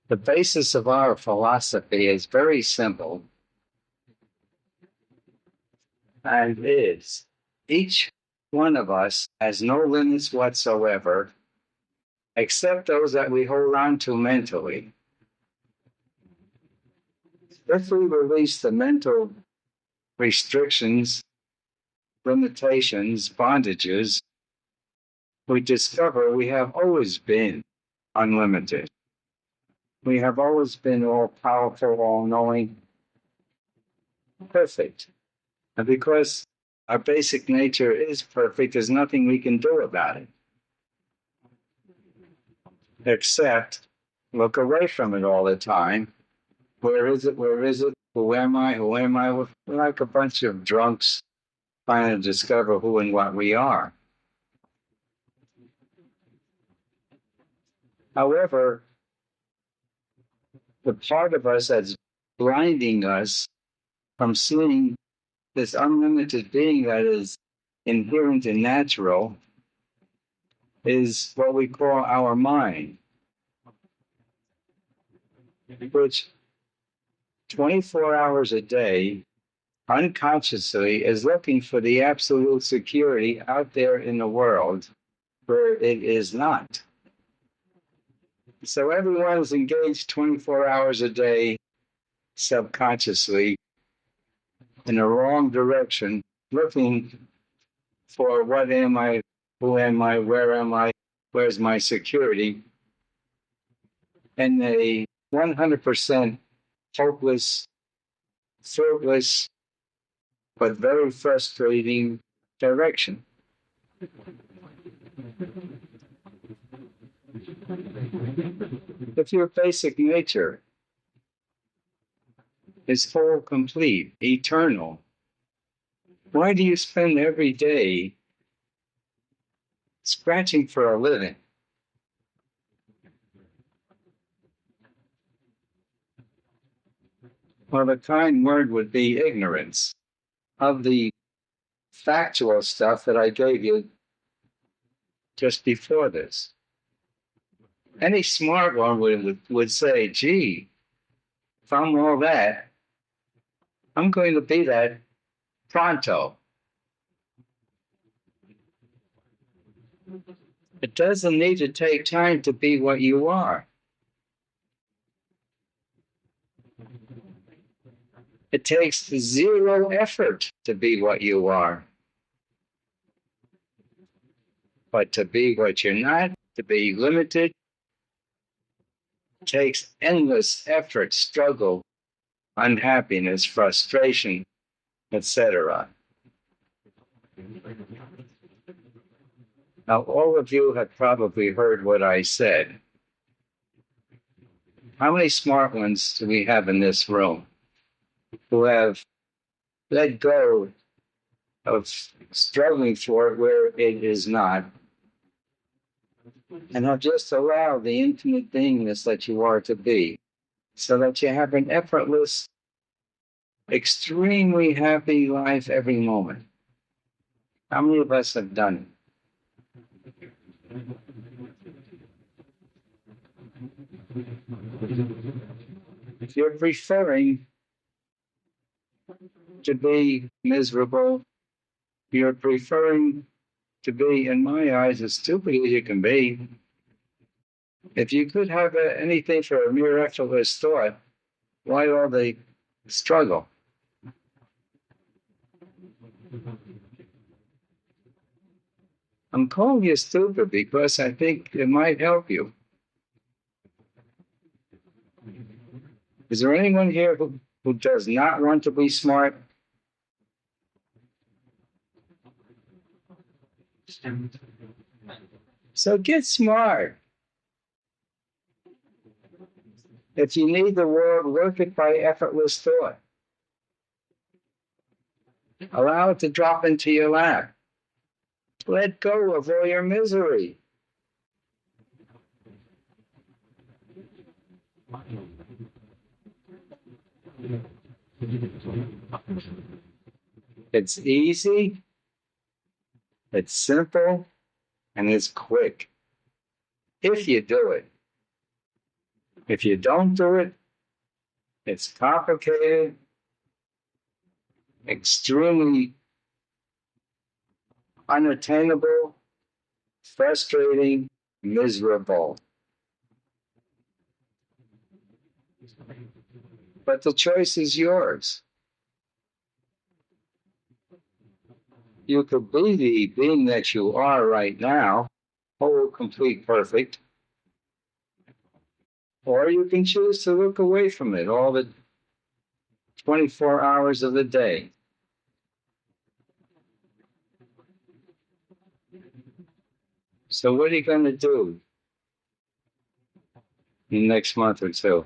The basis of our philosophy is very simple and is each one of us has no limits whatsoever except those that we hold on to mentally. If we release the mental restrictions, limitations, bondages, we discover we have always been unlimited. We have always been all powerful, all knowing, perfect. And because our basic nature is perfect, there's nothing we can do about it except look away from it all the time. Where is it? Where is it? Who am I? Who am I? We're like a bunch of drunks trying to discover who and what we are. However, the part of us that's blinding us from seeing this unlimited being that is inherent and natural is what we call our mind, which 24 hours a day, unconsciously, is looking for the absolute security out there in the world where it is not. So everyone is engaged 24 hours a day subconsciously in the wrong direction, looking for what am I, who am I, where am I, where's my security, and a 100% hopeless, fruitless, but very frustrating direction. If your basic nature is whole, complete, eternal, why do you spend every day scratching for a living? Well, the kind word would be ignorance of the factual stuff that I gave you just before this. Any smart one would say, gee, if I'm all that, I'm going to be that pronto. It doesn't need to take time to be what you are. It takes zero effort to be what you are. But to be what you're not, to be limited, takes endless effort, struggle, unhappiness, frustration, etc. Now, all of you have probably heard what I said. How many smart ones do we have in this room who have let go of struggling for it where it is not, and have just allowed the infinite beingness that you are to be, so that you have an effortless, extremely happy life every moment? How many of us have done it? If you're preferring to be miserable, you're preferring to be, in my eyes, as stupid as you can be. If you could have anything for a mere effortless thought, why all the struggle? I'm calling you stupid because I think it might help you. Is there anyone here who does not want to be smart? So get smart. If you need the world, work it by effortless thought. Allow it to drop into your lap. Let go of all your misery. It's easy, it's simple, and it's quick if you do it. If you don't do it, it's complicated, extremely unattainable, frustrating, miserable. But the choice is yours. You could be the being that you are right now, whole, complete, perfect, or you can choose to look away from it all the 24 hours of the day. So what are you going to do in the next month or two?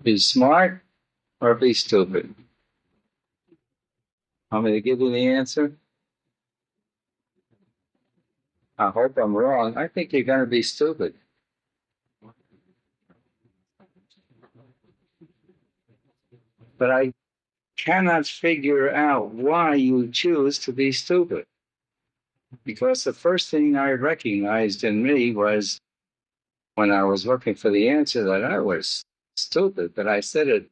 Be smart or be stupid? Want me to give you the answer? I hope I'm wrong. I think you're going to be stupid. But I cannot figure out why you choose to be stupid. Because the first thing I recognized in me was when I was looking for the answer that I was stupid. But I said it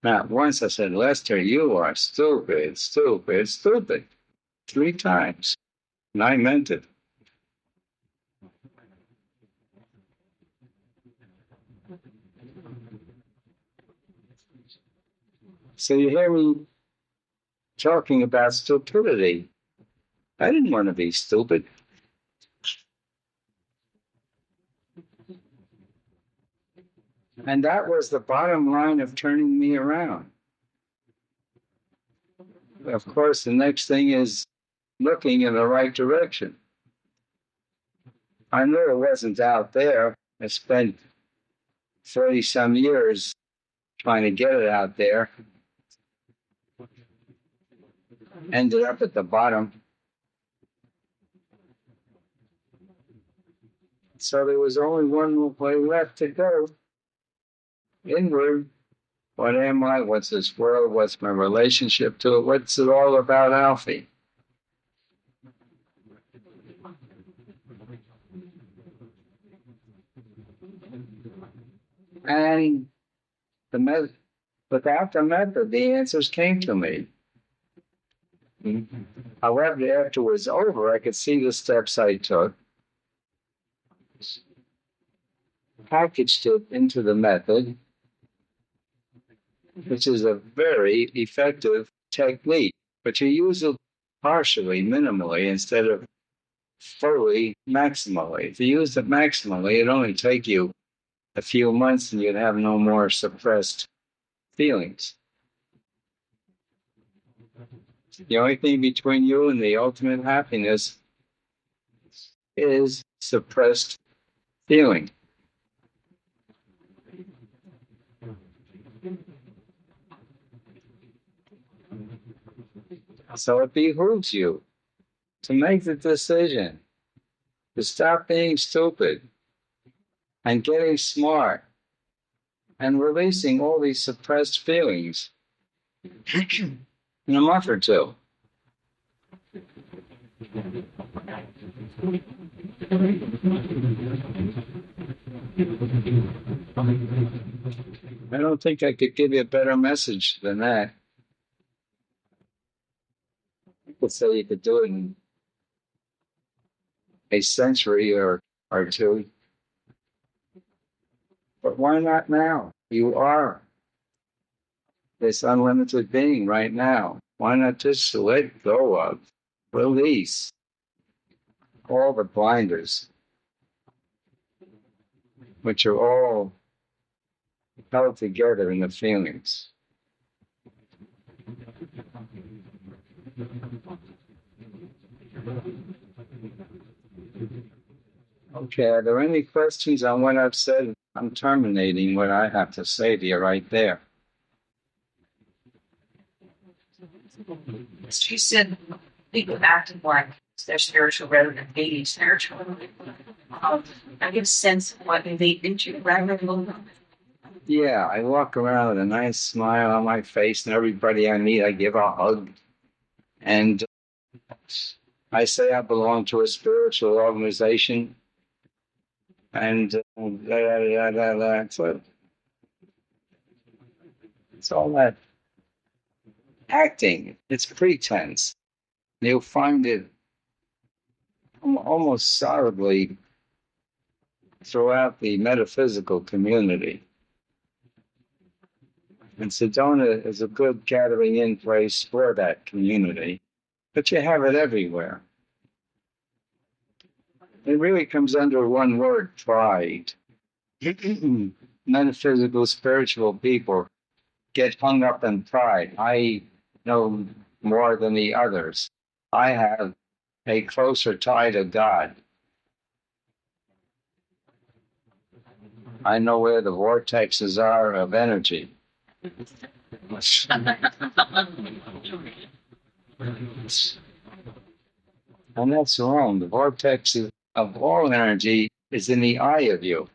not once. I said, Lester, you are stupid, stupid, stupid. 3 times. And I meant it. So you hear me talking about stupidity. I didn't want to be stupid. And that was the bottom line of turning me around. Of course, the next thing is looking in the right direction. I knew it wasn't out there. I spent 30 some years trying to get it out there. Ended up at the bottom. So there was only one way left to go. Inward. What am I? What's this world? What's my relationship to it? What's it all about, Alfie? And the method, without the method, the answers came to me. However, after it was over, I could see the steps I took, packaged it into the method, which is a very effective technique, but you use it partially, minimally, instead of fully, maximally. If you used it maximally, it'd only take you a few months and you'd have no more suppressed feelings. The only thing between you and the ultimate happiness is suppressed feeling. So it behooves you to make the decision to stop being stupid and getting smart and releasing all these suppressed feelings in a month or two. I don't think I could give you a better message than that. You could say you could do it in a century or two. But why not now? You are this unlimited being right now. Why not just let go of, release all the blinders, which are all held together in the feelings? Okay, are there any questions on what I've said? I'm terminating what I have to say to you right there. She said people acting like they're spiritual rather than being spiritual. I get a sense of what they into rather than. Yeah, I walk around with a nice smile on my face, and everybody I meet, I give a hug. And I say I belong to a spiritual organization, and so it's all that acting. It's pretense. You'll find it almost solidly throughout the metaphysical community. And Sedona is a good gathering in place for that community, but you have it everywhere. It really comes under one word: pride. Metaphysical, spiritual people get hung up in pride. I know more than the others. I have a closer tie to God. I know where the vortexes are of energy. And that's wrong. The vortex of all energy is in the eye of you.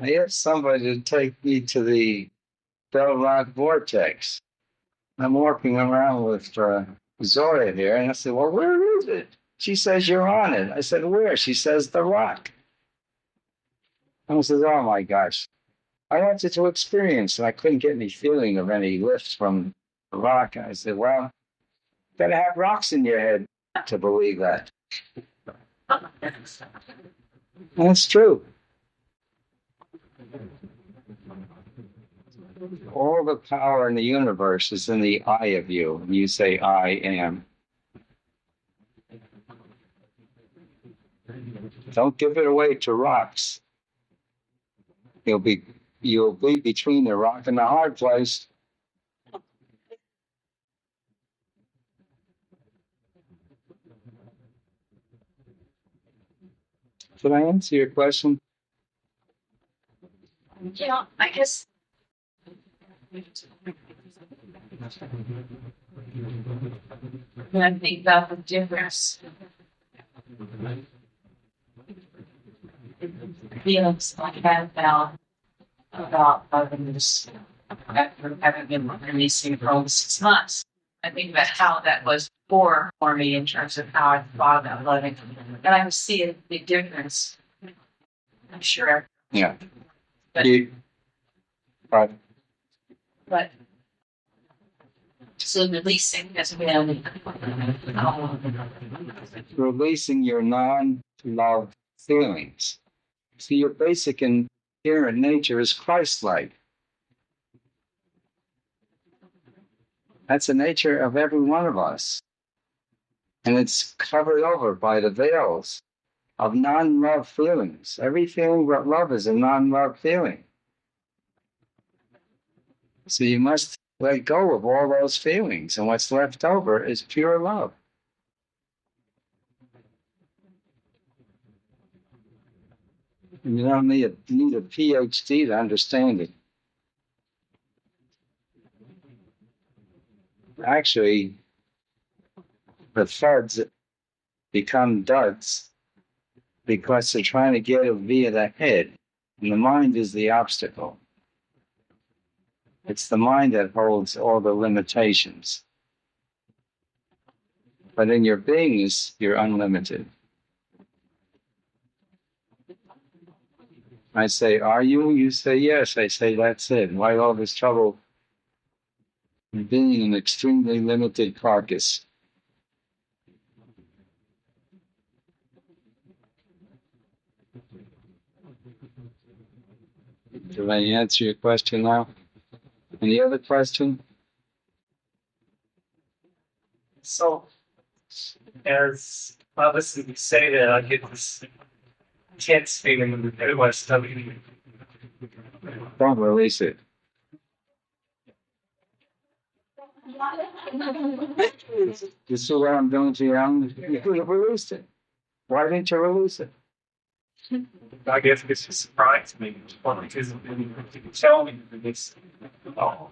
I asked somebody to take me to the Bell Rock vortex. I'm walking around with Zoya here, and I said, "Well, where is it?" She says, "You're on it." I said, "Where?" She says, "The rock." I said, "Oh my gosh." I wanted to experience, and I couldn't get any feeling of any lift from the rock. And I said, "Well, you gotta have rocks in your head to believe that." And it's true. All the power in the universe is in the eye of you. And you say, "I am." Don't give it away to rocks. You'll be between the rock and the hard place. Did I answer your question? Yeah, I guess. When I think about the difference, feelings I have about loving this after having been releasing for over 6 months. I think about how that was for me in terms of how I thought about loving. And I see a big difference. I'm sure. Yeah. But, Right. but so releasing has been Releasing your non-love feelings. See, your basic inherent nature is Christ-like. That's the nature of every one of us. And it's covered over by the veils of non-love feelings. Every feeling but love is a non-love feeling. So you must let go of all those feelings, and what's left over is pure love. And you don't need a PhD to understand it. Actually, the thuds become duds because they're trying to get it via the head, and the mind is the obstacle. It's the mind that holds all the limitations. But in your beingness, you're unlimited. I say, "Are you?" You say, "Yes." I say, "That's it. Why all this trouble in being an extremely limited carcass?" Did I answer your question now? Any other question? So, as obviously you say that, I get this tense feeling in my stomach. Don't release it. You see what I'm doing to you? You could have released it. Why didn't you release it? I guess it's just surprised me because you tell me that it's oh,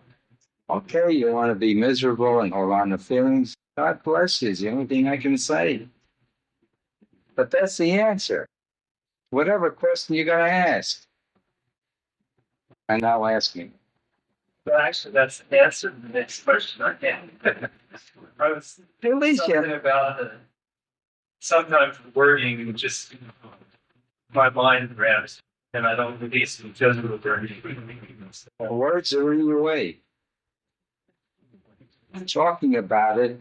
Okay, you want to be miserable and hold on to feelings? God bless you is the only thing I can say. But that's the answer. Whatever question you're going to ask. And now ask me. But actually, that's the answer to the next question I had. I was At least something about sometimes the wording just my mind grabs, and I don't release the physical wording. words are in your way. Talking about it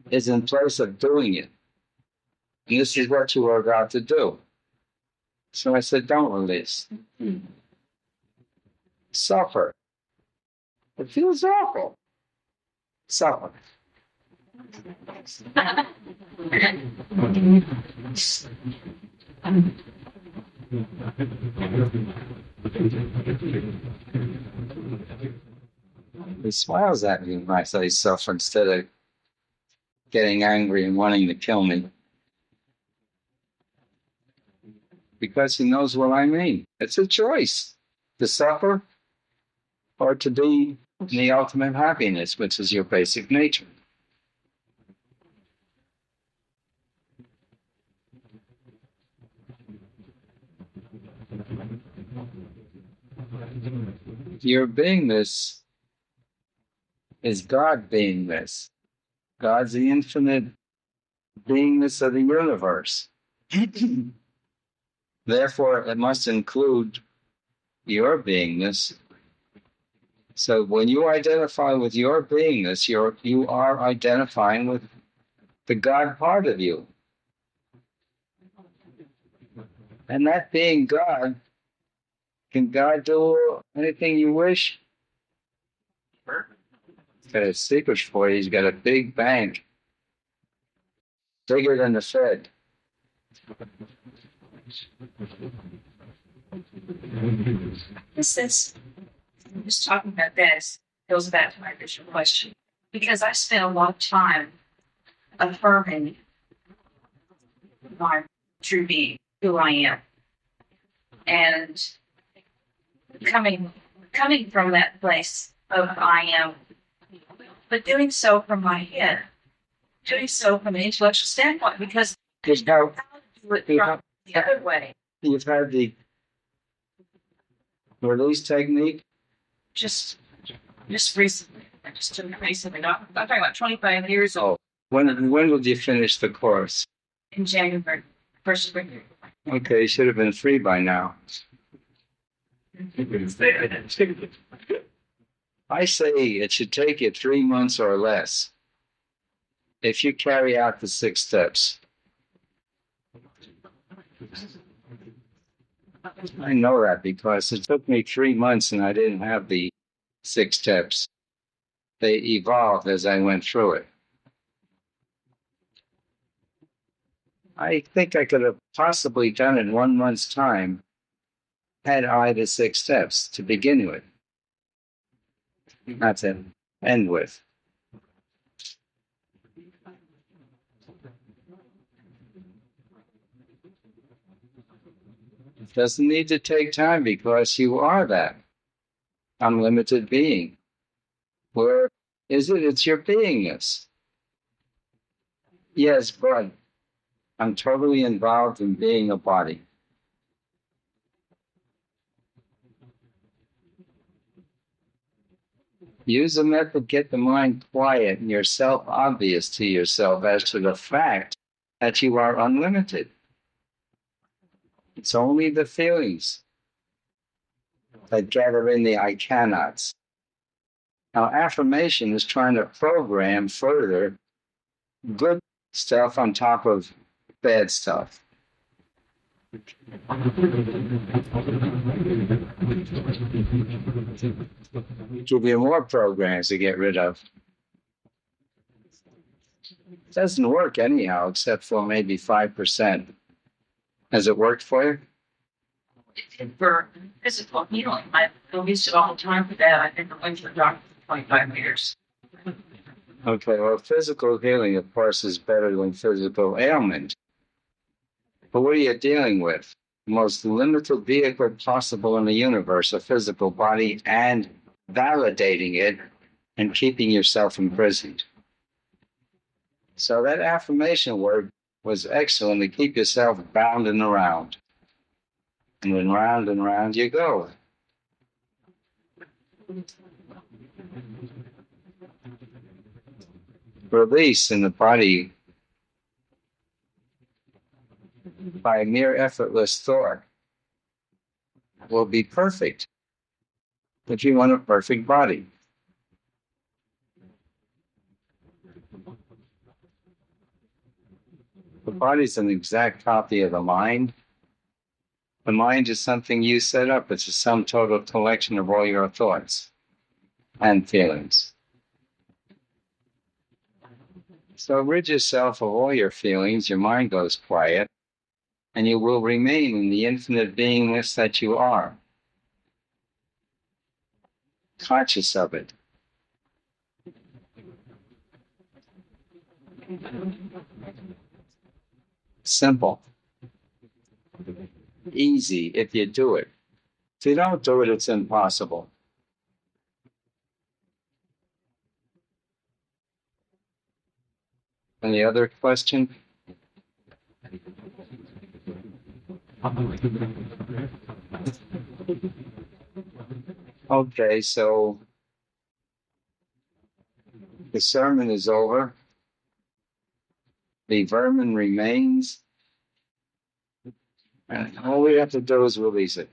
is in place of doing it. And this is what you are about to do. So I said, don't release. Suffer. It feels awful. Suffer. He smiles at me when I say suffer instead of getting angry and wanting to kill me. Because he knows what I mean. It's a choice to suffer or to be in the ultimate happiness, which is your basic nature. Your beingness is God beingness. God's the infinite beingness of the universe. Therefore, it must include your beingness. So when you identify with your beingness, you are identifying with the God part of you. And that being God, can God do anything you wish? He's got a secret for you. He's got a big bank, bigger than the Fed. This is, just talking about this goes back to my original question. Because I spent a lot of time affirming my true being, who I am. And coming from that place of I am, but doing so from my head, doing so from an intellectual standpoint, because Just how how to do it from the other way. you've had the release technique. Just recently. I just took it recently. I'm talking about 25 years old When will you finish the course? in January, first spring. Okay, you should have been free by now. I say it should take you 3 months or less if you carry out the 6 steps. I know that because it took me 3 months and I didn't have the 6 steps. They evolved as I went through it. I think I could have possibly done it in 1 month's time had I the 6 steps to begin with, not to end with. It doesn't need to take time because you are that unlimited being. Where is it? It's your beingness. Yes, but I'm totally involved in being a body. Use a method, get the mind quiet and yourself obvious to yourself as to the fact that you are unlimited. It's only the feelings that gather in the I cannots. Now, affirmation is trying to program further good stuff on top of bad stuff. Give you more programs to get rid of. It doesn't work anyhow, except for maybe 5%. Has it worked for you? It did for physical healing. I used it all the time for that. I never went to the doctor for 25 years. Okay, well, physical healing, of course, is better than physical ailment. But what are you dealing with? The most limited vehicle possible in the universe, a physical body, and validating it and keeping yourself imprisoned. So that affirmation work was excellent to keep yourself bound and around. And then round you go. Release in the body by mere effortless thought will be perfect. But you want a perfect body. The body's an exact copy of the mind. The mind is something you set up. It's a sum total collection of all your thoughts and feelings. So rid yourself of all your feelings, your mind goes quiet, and you will remain in the infinite beingness that you are. Conscious of it. Simple. Easy if you do it. If you don't do it, it's impossible. Any other question? Okay, so the sermon is over. The vermin remains. And all we have to do is release it.